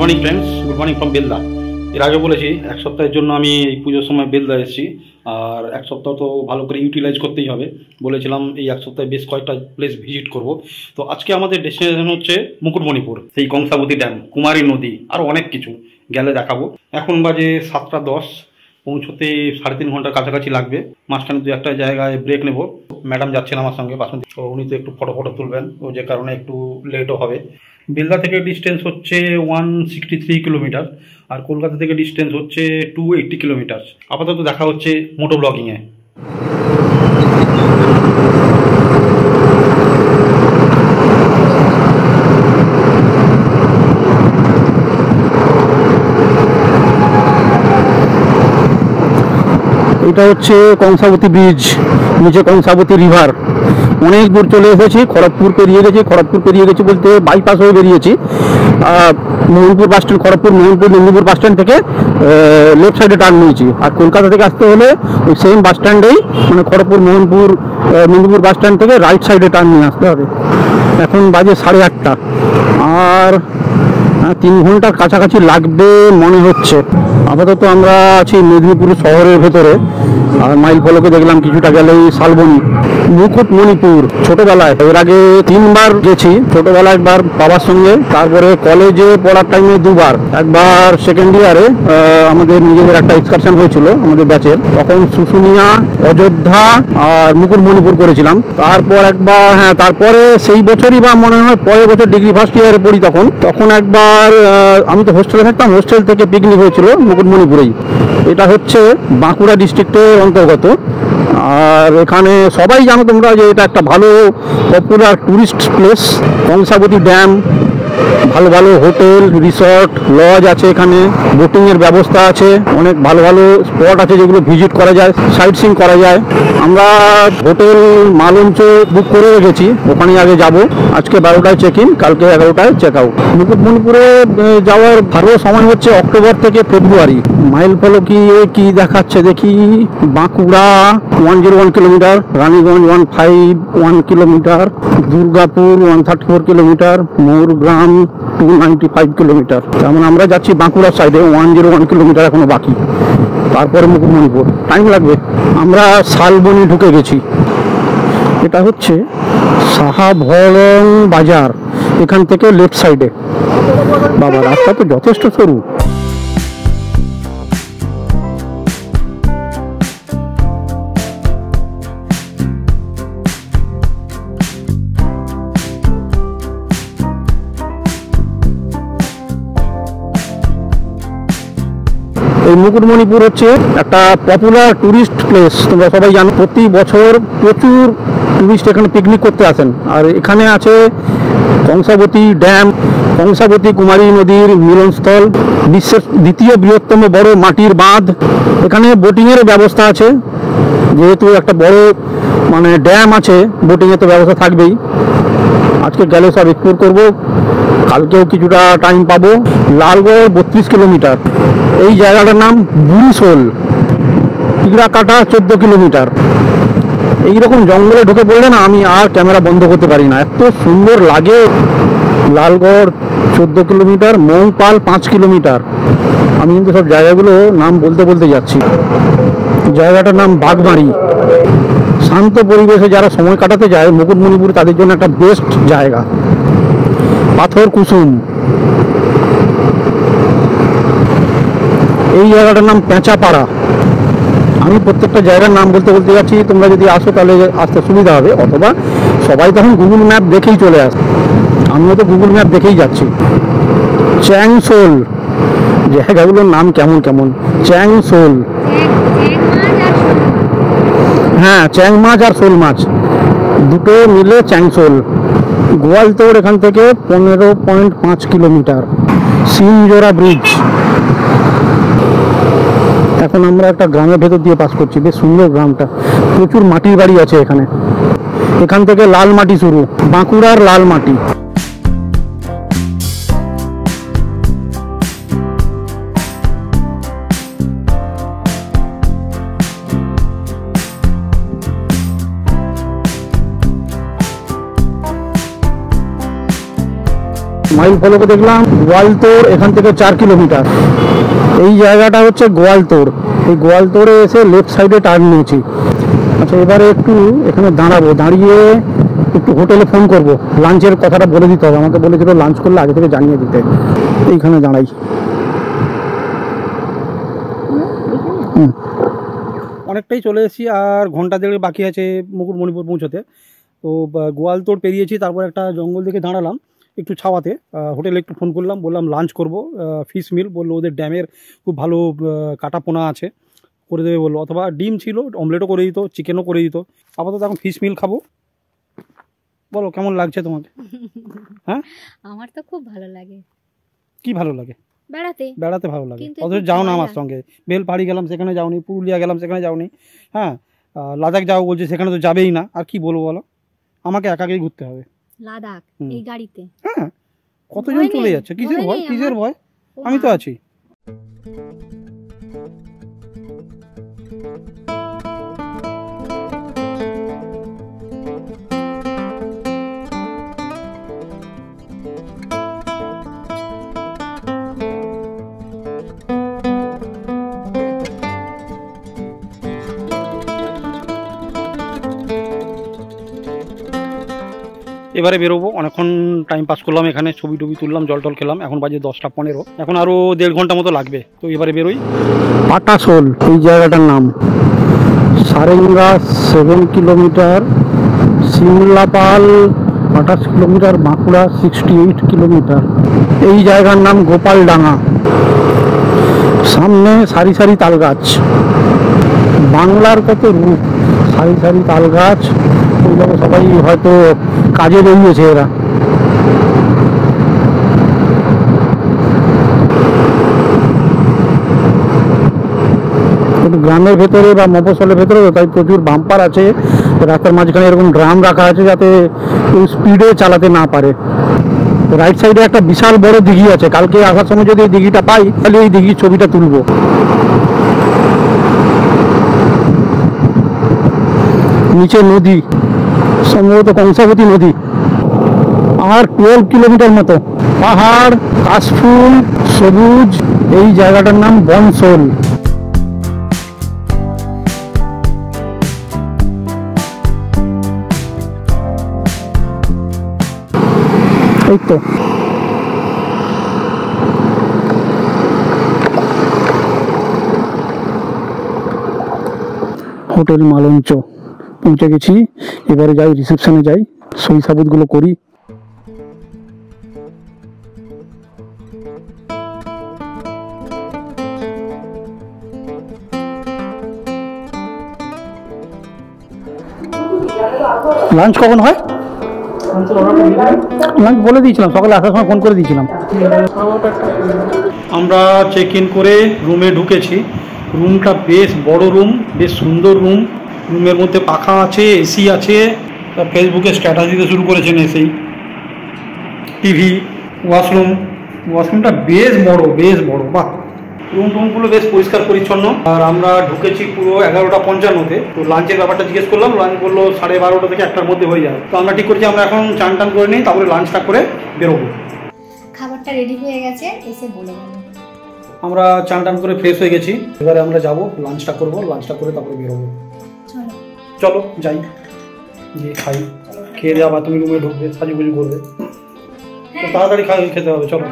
Morning friends, good morning from Belda. এর আগে বলেছি এক সপ্তাহের জন্য আমি এই পুজোর সময় বেলদা এসেছি, আর এক সপ্তাহ তো ভালো করে ইউটিলাইজ করতেই হবে। বলেছিলাম এই এক সপ্তাহে বেশ কয়েকটা প্লেস ভিজিট করব। তো আজকে আমাদের ডেস্টিনেশন হচ্ছে মুকুটমণিপুর, সেই কংসাবতী ড্যাম, কুমারী নদী, আরও অনেক কিছু গেলে দেখাবো। এখন বাজে 7টা 10, পৌঁছতে 3.5 ঘন্টার কাছাকাছি লাগবে। মাঝখানে দু একটা জায়গায় ব্রেক নেব। ম্যাডাম যাচ্ছেন আমার সঙ্গে বাসন্তী, তো উনি তো একটু ফটো তুলবেন, ও যে কারণে একটু লেটও হবে। বেলদা থেকে ডিস্টেন্স হচ্ছে 163 কিলোমিটার, আর কলকাতা থেকে ডিস্টেন্স হচ্ছে 280 কিলোমিটার। আপাতত দেখা হচ্ছে মোটো ব্লগিংয়ে। এটা হচ্ছে কংসাবতী ব্রিজ, নিচে কংসাবতী রিভার। অনেক দূর চলে এসেছি, খড়গপুর পেরিয়ে গেছি বলতে বাইপাস হয়ে বেরিয়েছি। Mohanpur bus stand, Kharagpur Mohanpur Medinipur bus stand থেকে লেফট সাইডে টার্ন নিয়েছি। আর কলকাতা থেকে আসতে হলে ওই সেম বাস স্ট্যান্ডেই, মানে খড়গপুর মোহনপুর মেদিনীপুর বাস স্ট্যান্ড থেকে রাইট সাইডে টার্ন নিয়ে আসতে হবে। এখন বাজে 8:30, আর 3 ঘন্টার কাছাকাছি লাগবে মনে হচ্ছে। আপাতত আমরা আছি মেদিনীপুর শহরের ভেতরে, আর মাইল ফলকে দেখলাম কিছুটা গেলেই শালবনী। মুকুটমণিপুর ছোটবেলায়, এর আগে 3বার গেছি। ছোটবেলায় একবার বাবার সঙ্গে, তারপরে কলেজে পড়ার টাইমে 2বার। একবার সেকেন্ড ইয়ারে আমাদের নিজেদের একটা এক্সকারশন হয়েছিল আমাদের ব্যাচের, তখন শুশুনিয়া, অযোধ্যা আর মুকুটমণিপুর করেছিলাম। তারপর একবার, তারপরে সেই বছরই বা মনে হয় পরের বছর ডিগ্রি ফার্স্ট ইয়ারে পড়ি, তখন একবার আমি তো হোস্টেলে থাকতাম, হোস্টেল থেকে পিকনিক হয়েছিল মুকুটমণিপুরেই। এটা হচ্ছে বাঁকুড়া ডিস্ট্রিক্টের অন্তর্গত। আর এখানে সবাই জানো তোমরা যে এটা একটা ভালো popular tourist place. Kangsabati dam, ভালো ভালো হোটেল, রিসর্ট, লজ আছে এখানে, বোটিংয়ের ব্যবস্থা আছে, অনেক ভালো ভালো স্পট আছে যেগুলো ভিজিট করা যায়, সাইট সিইং করা যায়। আমরা হোটেল মালঞ্চ বুক করে রেখেছি, ওখানেই আগে যাব। আজকে 12টায় চেক ইন, কালকে 11টায় চেক আউট। মুকুটমণিপুরে যাওয়ার ভালো সময় হচ্ছে অক্টোবর থেকে ফেব্রুয়ারি। মাইল ফলকে কি দেখাচ্ছে দেখি। Bankura 101 kilometre, Raniganj 151 kilometre, Durgapur 134 kilometre, Mourgram 295 kilometre. যেমন আমরা যাচ্ছি বাঁকুড়ার সাইডে, 101 কিলোমিটার এখনো বাকি, তারপরে মুকুটমণিপুর। টাইম লাগবে। আমরা শালবনী ঢুকে গেছি। এটা হচ্ছে সাহাভরং বাজার, এখান থেকে লেফট সাইডে। বাবা, রাস্তা তো যথেষ্ট সরু। এই মুকুটমণিপুর হচ্ছে একটা পপুলার টুরিস্ট প্লেস, তোমরা সবাই জানো। প্রতি বছর প্রচুর টুরিস্ট এখানে পিকনিক করতে আসেন। আর এখানে আছে কংসাবতী ড্যাম, কংসাবতী কুমারী নদীর মিলনস্থল, বিশ্বের দ্বিতীয় বৃহত্তম বড় মাটির বাঁধ। এখানে বোটিংয়ের ব্যবস্থা আছে, যেহেতু একটা বড় মানে ড্যাম আছে, বোটিংয়ের তো ব্যবস্থা থাকবেই। আজকে গেলে সব এক্সপ্লোর করবো, কালকেও কিছুটা টাইম পাবো। লালগড় 32 কিলোমিটার। এই জায়গাটার নাম বুড়িশোল। টিকরাকাটা 14 কিলোমিটার। এইরকম জঙ্গলে ঢুকে পড়লে না, আমি আর ক্যামেরা বন্ধ করতে পারি না, এত সুন্দর লাগে। Lalgarh 14 kilometre, Moupal 5 kilometre. আমি কিন্তু সব জায়গাগুলো নাম বলতে যাচ্ছি। জায়গাটার নাম বাগমারি। শান্ত পরিবেশে যারা সময় কাটাতে যায় মুকুটমণিপুর, তাদের জন্য একটা বেস্ট জায়গা। পাথর কুসুম। এই জায়গাটার নাম পেঁচাপাড়া। আমি প্রত্যেকটা জায়গার নাম বলতে যাচ্ছি, তোমরা যদি আসো তাহলে আসতে সুবিধা হবে, অথবা সবাই তখন গুগল ম্যাপ দেখেই চলে আসে। আমিও তো গুগল ম্যাপ দেখেই যাচ্ছি। চ্যাংশোল, জায়গাগুলোর নাম কেমন কেমন। চ্যাংশোল, হ্যাঁ, চ্যাং মাছ আর শোল মাছ দুটো মিলে চ্যাংশোল। গোয়ালতোড় এখান থেকে 15.5 কিলোমিটার। সিমজোড়া ব্রিজ। এখন আমরা একটা গ্রামের ভেতর দিয়ে পাস করছি, বেশ সুন্দর গ্রামটা। প্রচুর মাটির বাড়ি আছে এখানে। এখান থেকে লাল মাটি শুরু, বাঁকুড়ার লাল মাটি। মাইল ফলকে দেখলাম গোয়ালতোড়, এখান থেকে 4 কিলোমিটার। এই জায়গাটা হচ্ছে গোয়ালতোড়। এই গোয়ালতোড়ে এসে লেফট সাইডে টার্ন নিয়েছি। আচ্ছা, এবারে একটু এখানে দাঁড়াবো, দাঁড়িয়ে একটু হোটেলে ফোন করব। লাঞ্চের কথাটা বলে দিতে হবে, আমাকে বলেছিল লাঞ্চ করলে আগে থেকে জানিয়ে দিতে। এইখানে দাঁড়াই। অনেকটাই চলে এসেছি, আর ঘন্টা দেড়েক বাকি আছে মুকুটমণিপুর পৌঁছতে। তো গোয়ালতোড় পেরিয়েছি, তারপর একটা জঙ্গল দেখে দাঁড়ালাম একটু ছাওয়াতে। হোটেলে একটু ফোন করলাম, বললাম লাঞ্চ করব, ফিশ মিল বললো, ওদের ড্যামের খুব ভালো কাটা পোনা আছে, করে দেবে বললো। অথবা ডিম ছিল, অমলেটও করে দিত, চিকেনও করে দিত। আপাতত এখন ফিশ মিল খাবো। বলো কেমন লাগছে তোমাকে? হ্যাঁ, আমার তো খুব ভালো লাগে। কি ভালো লাগে? বেড়াতে ভালো লাগে। অথচ যাও না আমার সঙ্গে। বেলপাহাড়ি গেলাম, সেখানে যাওনি। পুরুলিয়া গেলাম, সেখানে যাওনি। হ্যাঁ, লাদাখ যাও বলছে, সেখানে তো যাবেই না। আর কি বলবো বলো, আমাকে একাকেই ঘুরতে হবে লাদাখ এই গাড়িতে। হ্যাঁ, কতজন চলে যাচ্ছে, কিসের ভয়, কিসের ভয়? আমি তো আছি। এবারে বেরোবো, অনেকক্ষণ টাইম পাস করলাম এখানে, ছবি টবি তুললাম, জল টল খেলাম। এখন বাজে 10টা 15, এখন আরও 1.5 ঘন্টা মতো লাগবে। তো এবারে বেরোই। পাটাশোল এই জায়গাটার নাম। Sarenga 7 kilometre, Simlapal 28 kilometre, Bankura 68 kilometre. এই জায়গার নাম গোপালডাঙ্গা। সামনে সারি সারি তাল গাছ। বাংলার কত রূপ, সারি সারি তাল গাছ। ওইগুলো সবাই হয়তো কাজে বেরিয়েছে এরা। একটু গ্রামের ভেতরে বা মফস্বলের ভেতরে, তাই প্রচুর বাম্পার আছে। রাস্তার মাঝখানে এরকম ড্রাম রাখা আছে যাতে স্পিডে চালাতে না পারে। রাইট সাইডে একটা বিশাল বড় দিঘি আছে। কালকে আসার সময় যদি এই দিঘিটা পাই, তাহলে এই দিঘির ছবিটা তুলবো। নিচে নদী, সম্ভবত কংসাবতী নদী। আর 12 কিলোমিটার মতো পাহাড়, কাশফুল, সবুজ। এই জায়গাটার নাম বনসোল। এই তো হোটেল মালঞ্চ পৌঁছে গেছি। এবারে যাই রিসেপশনে, যাই সই সাবুতগুলো করি। লাঞ্চ কখন হয়? লাঞ্চ বলে দিয়েছিলাম, সকালে আসার সময় ফোন করে দিয়েছিলাম। আমরা চেক ইন করে রুমে ঢুকেছি। রুমটা বেশ বড় রুম, বেশ সুন্দর রুম। রুমের মধ্যে পাখা আছে, এসি আছে। ফেসবুকে স্ট্যাটাস দিতে শুরু করেছেন এসেই। টিভি, ওয়াশরুমটা বেশ বড়, বেশ বড়। বাহ, রুমগুলো বেশ পরিষ্কার পরিচ্ছন্ন। আর আমরা ঢুকেছি পুরো 11:55-তে। তো লাঞ্চের ব্যাপারটা জিজ্ঞেস করলাম, লাঞ্চ বললো 12:30 থেকে 1টার মধ্যে হয়ে যাবে। তো আমরা ঠিক করেছি আমরা এখন চান টান করে নিই, তারপরে লাঞ্চটা করে বেরোবো। খাবারটা রেডি হয়ে গেছে, এসে বলে গেল। আমরা চান টান করে ফ্রেশ হয়ে গেছি। এবারে আমরা যাবো, লাঞ্চটা করবো, লাঞ্চটা করে তারপরে বেরোবো। চলো যাই, গিয়ে খাই। খেয়ে দেওয়া, তুমি রুমে ঢুকবে, সাজুগুজু করবে, তো তাড়াতাড়ি খেতে হবে। চলো।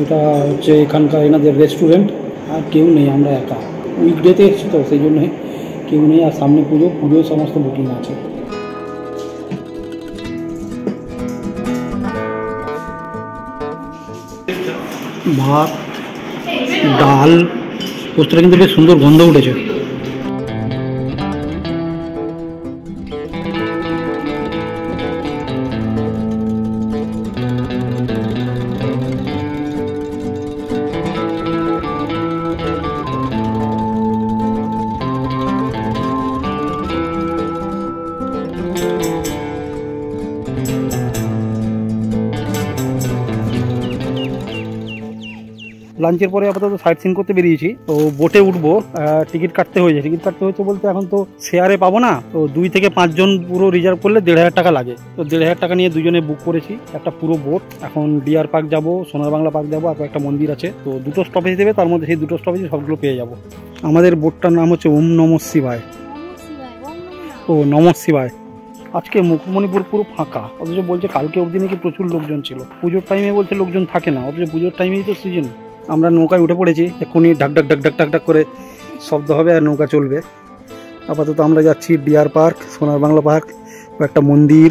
এটা হচ্ছে এখানকার এনাদের রেস্টুরেন্ট। আর কেউ নেই, আমরা একা। উইকডেতে এসেছি তো, সেই জন্যে কেউ নেই। আর সামনে পুজোয় সমস্ত বুকিং আছে। ভাত, ডাল, পোস্তটা কিন্তু বেশ সুন্দর গন্ধ উঠেছে। লাঞ্চের পরে আপাতত সাইট সিন করতে বেরিয়েছি। তো বোটে উঠবো, টিকিট কাটতে হয়েছে। টিকিট কাটতে হচ্ছে বলতে এখন তো শেয়ারে পাবো না, তো 2 থেকে 5 জন পুরো রিজার্ভ করলে 1,500 টাকা লাগে। তো 1,500 টাকা নিয়ে দুজনে বুক করেছি একটা পুরো বোট। এখন ডিয়ার পার্ক যাবো, সোনার বাংলা পার্ক যাবো, আর একটা মন্দির আছে। তো 2টো স্টপেজ দেবে, তার মধ্যে সেই 2টো স্টপেজে সবগুলো পেয়ে যাবো। আমাদের বোটটার নাম হচ্ছে ওম নমঃ শিবায়। ও নমঃ শিবায়। আজকে মুকুটমণিপুর পুরো ফাঁকা, অথচ বলছে কালকে অবধি নাকি প্রচুর লোকজন ছিল। পুজোর টাইমে বলছে লোকজন থাকে না, অথচ পুজোর টাইমেই তো সিজন। আমরা নৌকায় উঠে পড়েছি, এক্ষুনি ঢাক ঢাক ঢাক ঢাক ঢাক ঢাক করে শব্দ হবে আর নৌকা চলবে। আপাতত আমরা যাচ্ছি ডিয়ার পার্ক, সোনার বাংলা পার্ক, একটা মন্দির।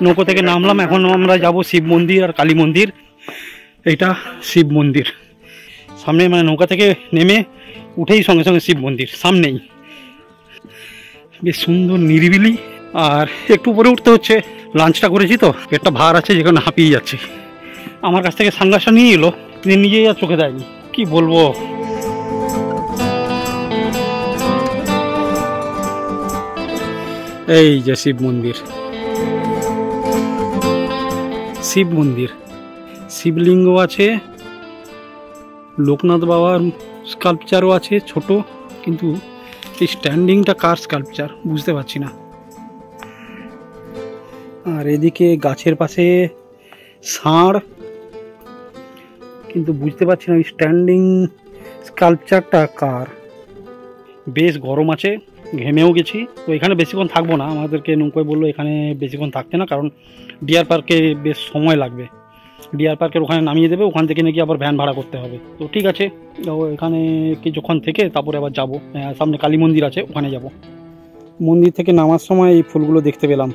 নৌকো থেকে নামলাম, এখন আমরা যাব শিব মন্দির আর কালী মন্দির। এইটা শিব মন্দির সামনে, মানে নৌকা থেকে নেমে উঠেই সঙ্গে সঙ্গে শিব মন্দির সামনেই। বেশ সুন্দর নিরিবিলি, আর একটু উপরে উঠতে হচ্ছে। লাঞ্চটা করেছি তো পেটটা ভার আছে, যেখানে হাঁপিয়ে যাচ্ছে। আমার কাছ থেকে সানগ্লাসটা নিয়ে এলো, তিনি নিজেই আর চোখে দেয়নি। কি বলবো, এই যে শিব মন্দির। শিব মন্দির, শিবলিঙ্গ আছে, লোকনাথ বাবার স্কাল্পচারও আছে ছোট, কিন্তু এই স্ট্যান্ডিংটা কার স্কাল্পচার বুঝতে পারছি না। আর এদিকে গাছের পাশে ষাঁড়, কিন্তু বুঝতে পারছি না ওই স্ট্যান্ডিং স্কাল্পচারটা কার। বেশ গরম আছে, ঘেমেও গেছি। তো এখানে বেশিক্ষণ থাকবো না, আমাদেরকে নৌকায় বললো এখানে বেশিক্ষণ থাকতে না, কারণ ডিয়ার পার্কে বেশ সময় লাগবে। ডিয়ার পার্কের ওখানে নামিয়ে দেবে, ওখান থেকে নাকি আবার ভ্যান ভাড়া করতে হবে। তো ঠিক আছে, এখানে কিছুক্ষণ থেকে তারপরে আবার যাব। সামনে কালী মন্দির আছে, ওখানে যাব। মন্দির থেকে নামার সময় এই ফুলগুলো দেখতে পেলাম,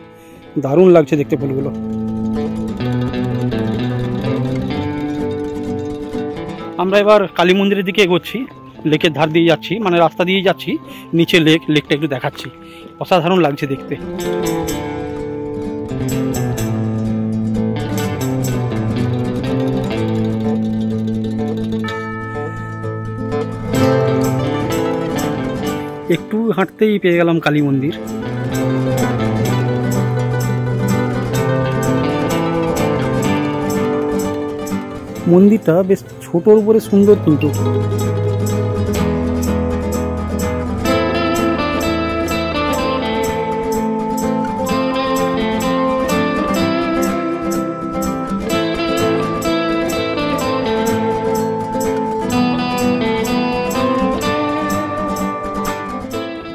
দারুণ লাগছে দেখতে ফুলগুলো। আমরা এবার কালী মন্দিরের দিকে এগোচ্ছি, লেকের ধার দিয়ে যাচ্ছি, মানে রাস্তা দিয়ে যাচ্ছি, নিচে লেকটা একটু দেখাচ্ছি। অসাধারণ লাগছে দেখতে। একটু হাঁটতেই পেয়ে গেলাম কালী মন্দির। মন্দিরটা বেশ ছোটোর উপরে সুন্দর, কিন্তু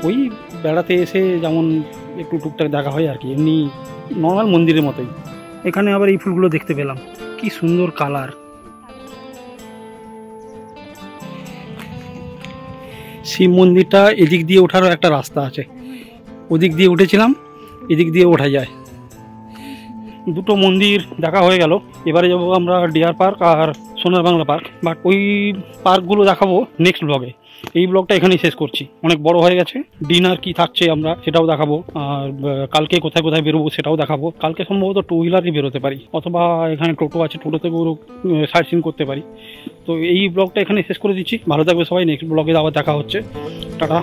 ওই বেড়াতে এসে যেমন একটু টুকটাক দেখা হয় আর কি, এমনি নর্মাল মন্দিরের মতোই। এখানে আবার এই ফুলগুলো দেখতে পেলাম, কি সুন্দর কালার। শিব মন্দিরটা এদিক দিয়ে ওঠারও একটা রাস্তা আছে, ওদিক দিয়ে উঠেছিলাম, এদিক দিয়ে ওঠা যায়। দুটো মন্দির দেখা হয়ে গেল। এবারে যাবো আমরা ডিয়ার পার্ক আর সোনার বাংলা পার্ক, বাট ওই পার্কগুলো দেখাবো নেক্সট ব্লগে। এই ব্লগটা এখানেই শেষ করছি, অনেক বড় হয়ে গেছে। ডিনার কি থাকছে আমরা সেটাও দেখাবো, আর কালকে কোথায় কোথায় বেরোবো সেটাও দেখাবো। কালকে সম্ভবত 2 হুইলারই বেরোতে পারি, অথবা এখানে টোটো আছে, টোটোতে সাইট সিন করতে পারি। তো এই ব্লগটা এখানে শেষ করে দিচ্ছি। ভালো থাকবে সবাই, নেক্সট ব্লগে আবার দেখা হচ্ছে। টাটা।